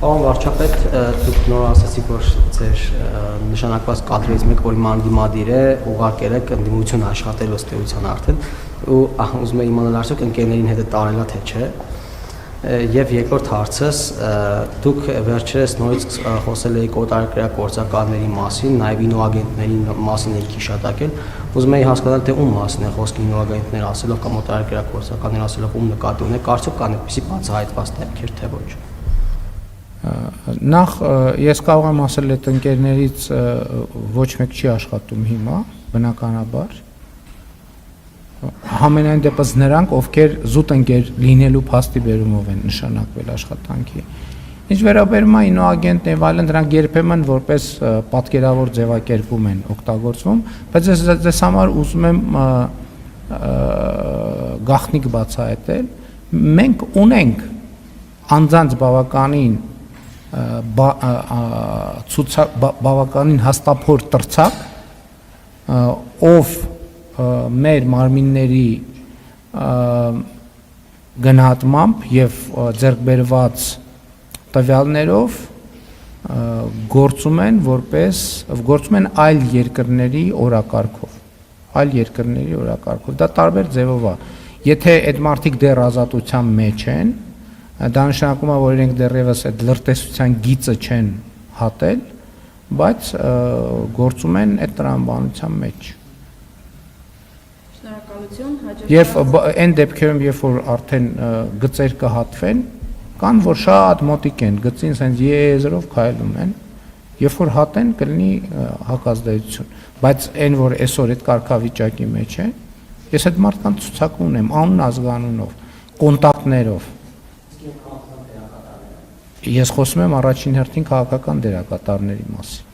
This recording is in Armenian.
Պարոն վարչապետ, դուք նոր ասացիք, որ ձեր նշանակված կադրերից մեկը, որի մանդիմադիր է, ուղարկել եք ընդդիմություն աշխատելու ըստ էության արդեն, ու ուզում եմ իմանալ արդյոք ընկերներին հետ տարելա թե չէ։ Եվ երկրորդ հարցս, դուք վերջերս նորից խոսել եք օտարերկրյա մասին, նաև ինոագենտների մասին եք հիշատակել, ուզում եի հասկանալ, թե ում մասին է խոսքը ինոագենտներ ասելով կամ օտարերկրյա ասելով ում նկատի ունեք, արդյոք կան այդպիսի բացահայտված դեպքեր, թե ոչ։ Նախ ես կարող եմ ասել այդ ընկերներից ոչ մեկ չի աշխատում հիմա, բնականաբար, համենայն դեպս նրանք, ովքեր զուտ ընկեր լինելու փաստի բերումով են նշանակվել աշխատանքի։ Ինչ վերաբերում է ինոագենտն եւ այլն, դրանք երբեմն որպես պատկերավոր ձևակերպում են օգտագործվում, բայց ես ձեզ համար ուզում եմ գաղտնիք բացահայտել, մենք ունենք անձանց բավականին հաստափոր տրցակ, ով մեր մարմինների գնահատմամբ եւ ձեռքբերված տվյալներով գործում են այլ երկրների օրակարգով, դա տարբեր ձևով է։ Եթե այդ մարդիկ դեռ ազատության մեջ են, դա նշանակում է, որ իրենք դեռևս այդ լրտեսության գիծը չեն հատել, բայց գործում են այդ տրամաբանության մեջ։ Եվ այն դեպքերում, երբ որ արդեն գծեր կհատվեն, կան, որ շատ մոտիկ են, գծին սենց եզրով քայլում են, երբ որ հատեն կլինի հակազդեցություն, բայց այն, որ այսօր այդ կարգավիճակի մեջ է, ես այդ մարդկանց ցուցակ ունեմ, անուն ազգանունով, կոնտակտներով։ Ես խոսում եմ առաջին հերթին քաղաքական դերակատարների մասին։